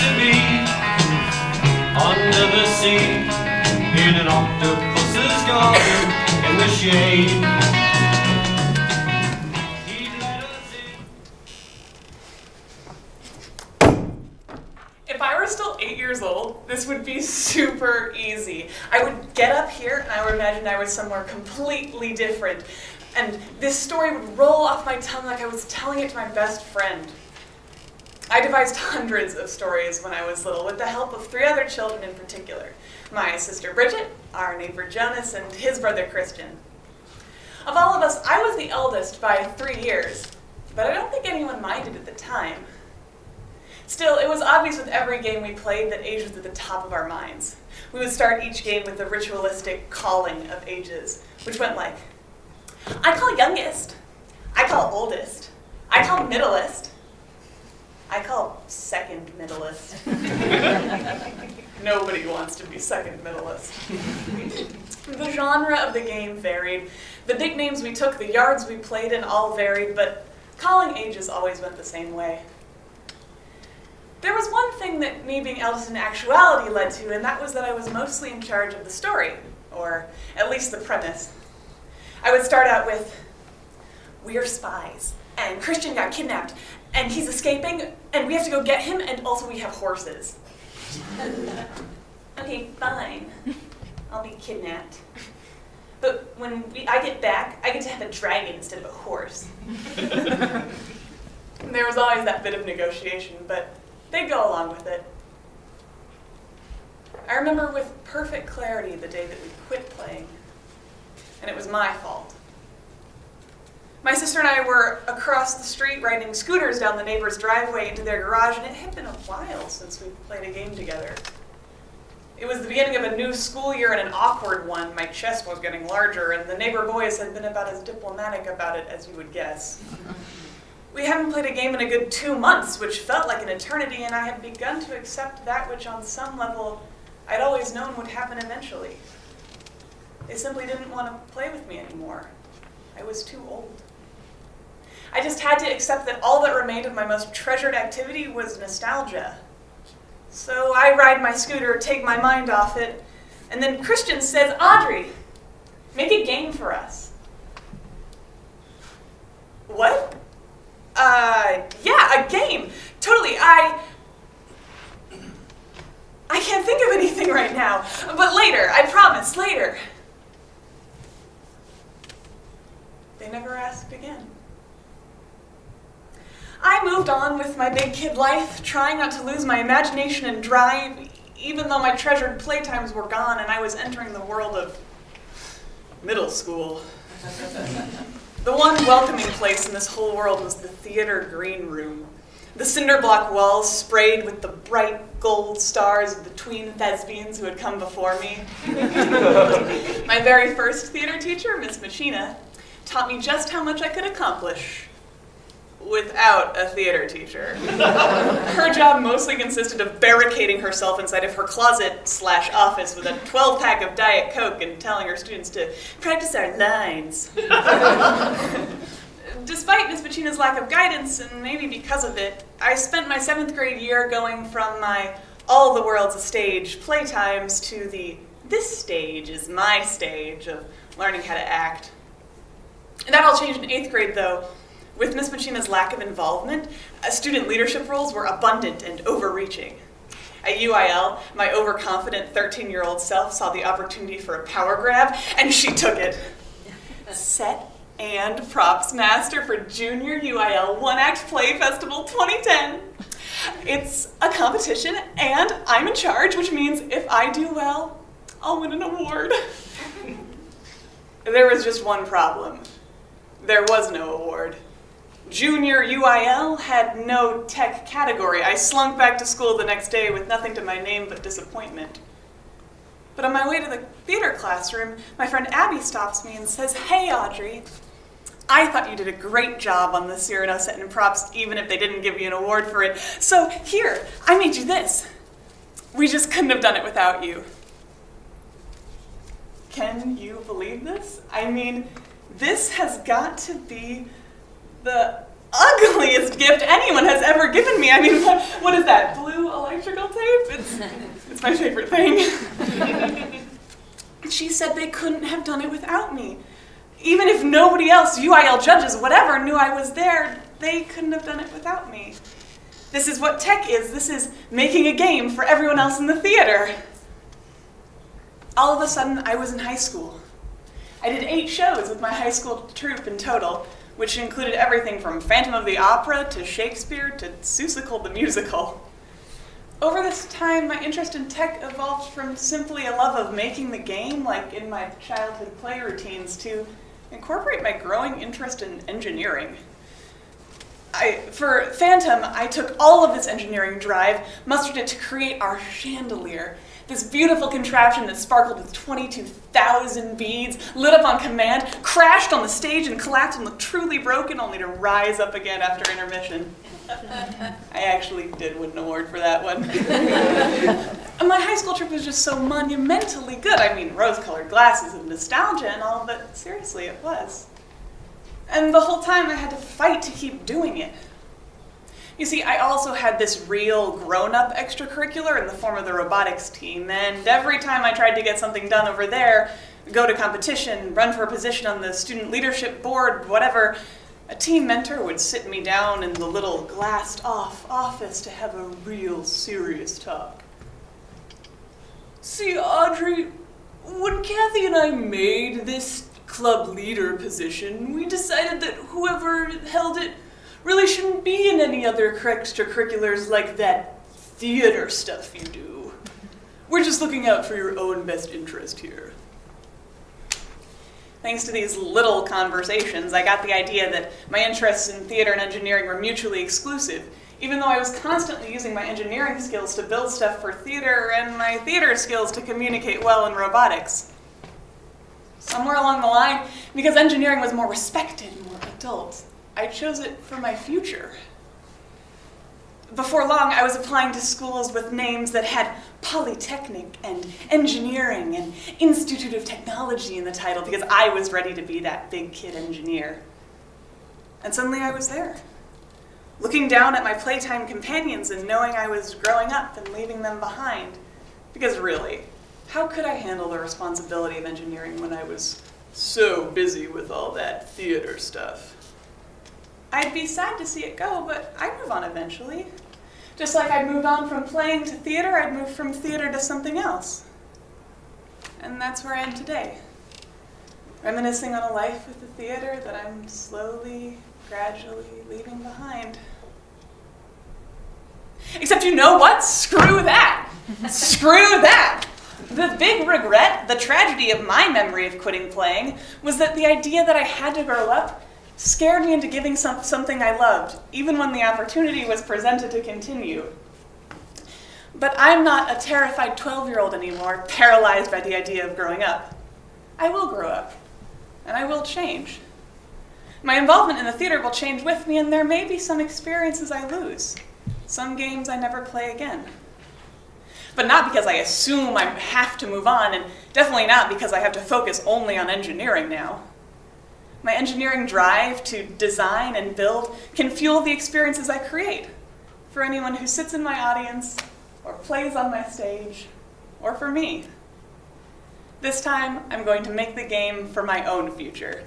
to be under the sea, in an octopus's garden in the shade. He'd let us in. If I were still 8 years old, this would be super easy. I would get up here and I would imagine I was somewhere completely different. And this story would roll off my tongue like I was telling it to my best friend. I devised hundreds of stories when I was little with the help of 3 other children in particular. My sister Bridget, our neighbor Jonas, and his brother Christian. Of all of us, I was the eldest by 3 years, but I don't think anyone minded at the time. Still, it was obvious with every game we played that age was at the top of our minds. We would start each game with the ritualistic calling of ages, which went like, I call youngest, I call oldest, I call middleest, I call second middleest. Nobody wants to be second middleest. The genre of the game varied. The nicknames we took, the yards we played in all varied, but calling ages always went the same way. There was one thing that me being eldest in actuality led to, and that was that I was mostly in charge of the story, or at least the premise. I would start out with, we're spies, and Christian got kidnapped, and he's escaping, and we have to go get him, and also we have horses. Okay, fine. I'll be kidnapped. But when I get back, I get to have a dragon instead of a horse. There was always that bit of negotiation, but they'd go along with it. I remember with perfect clarity the day that we quit playing, and it was my fault. My sister and I were across the street riding scooters down the neighbor's driveway into their garage, and it had been a while since we played a game together. It was the beginning of a new school year and an awkward one. My chest was getting larger, and the neighbor boys had been about as diplomatic about it as you would guess. We hadn't played a game in a good 2 months, which felt like an eternity, and I had begun to accept that which on some level I'd always known would happen eventually. They simply didn't want to play with me anymore. I was too old. I just had to accept that all that remained of my most treasured activity was nostalgia. So I ride my scooter, take my mind off it, and then Christian says, Audrey, make a game for us. What? Yeah, a game. Totally, I can't think of anything right now, but later, I promise, later. They never asked again. I moved on with my big kid life, trying not to lose my imagination and drive, even though my treasured playtimes were gone and I was entering the world of middle school. The one welcoming place in this whole world was the theater green room. The cinder block walls sprayed with the bright gold stars of the tween thespians who had come before me. My very first theater teacher, Miss Machina, taught me just how much I could accomplish without a theater teacher. Her job mostly consisted of barricading herself inside of her closet/office with a 12-pack of Diet Coke and telling her students to practice our lines. Despite Miss Pacina's lack of guidance, and maybe because of it, I spent my 7th grade year going from my all the world's a stage playtimes to the this stage is my stage of learning how to act. And that all changed in 8th grade, though. With Miss Pacina's lack of involvement, student leadership roles were abundant and overreaching. At UIL, my overconfident 13-year-old self saw the opportunity for a power grab, and she took it. Set and props master for Junior UIL One-Act Play Festival 2010. It's a competition, and I'm in charge, which means if I do well, I'll win an award. There was just one problem. There was no award. Junior UIL had no tech category. I slunk back to school the next day with nothing to my name but disappointment. But on my way to the theater classroom, my friend Abby stops me and says, "Hey, Audrey, I thought you did a great job on the Cyrano set and props, even if they didn't give you an award for it. So here, I made you this. We just couldn't have done it without you." Can you believe this? I mean, this has got to be the ugliest gift anyone has ever given me. I mean, what is that, blue electrical It's my favorite thing. She said they couldn't have done it without me. Even if nobody else, UIL judges, whatever, knew I was there, they couldn't have done it without me. This is what tech is. This is making a game for everyone else in the theater. All of a sudden, I was in high school. I did 8 shows with my high school troupe in total, which included everything from Phantom of the Opera to Shakespeare to Seussical the Musical. Over this time, my interest in tech evolved from simply a love of making the game, like in my childhood play routines, to incorporate my growing interest in engineering. For Phantom, I took all of this engineering drive, mustered it to create our chandelier, this beautiful contraption that sparkled with 22,000 beads, lit up on command, crashed on the stage and collapsed and looked truly broken, only to rise up again after intermission. I actually did win an award for that one. My high school trip was just so monumentally good. I mean, rose-colored glasses of nostalgia and all, but seriously, it was. And the whole time I had to fight to keep doing it. You see, I also had this real grown-up extracurricular in the form of the robotics team, and every time I tried to get something done over there, go to competition, run for a position on the student leadership board, whatever, a team mentor would sit me down in the little glassed-off office to have a real serious talk. See, Audrey, when Kathy and I made this club leader position, we decided that whoever held it really shouldn't be in any other extracurriculars like that theater stuff you do. We're just looking out for your own best interest here. Thanks to these little conversations, I got the idea that my interests in theater and engineering were mutually exclusive, even though I was constantly using my engineering skills to build stuff for theater and my theater skills to communicate well in robotics. Somewhere along the line, because engineering was more respected, more adult, I chose it for my future. Before long, I was applying to schools with names that had Polytechnic and Engineering and Institute of Technology in the title because I was ready to be that big kid engineer. And suddenly I was there, looking down at my playtime companions and knowing I was growing up and leaving them behind. Because really, how could I handle the responsibility of engineering when I was so busy with all that theater stuff? I'd be sad to see it go, but I'd move on eventually. Just like I'd move on from playing to theater, I'd move from theater to something else. And that's where I am today, reminiscing on a life with the theater that I'm slowly, gradually leaving behind. Except you know what? Screw that! Screw that! The big regret, the tragedy of my memory of quitting playing, was that the idea that I had to grow up scared me into giving something I loved, even when the opportunity was presented to continue. But I'm not a terrified 12-year-old anymore, paralyzed by the idea of growing up. I will grow up, and I will change. My involvement in the theater will change with me, and there may be some experiences I lose, some games I never play again. But not because I assume I have to move on, and definitely not because I have to focus only on engineering now. My engineering drive to design and build can fuel the experiences I create for anyone who sits in my audience, or plays on my stage, or for me. This time, I'm going to make the game for my own future.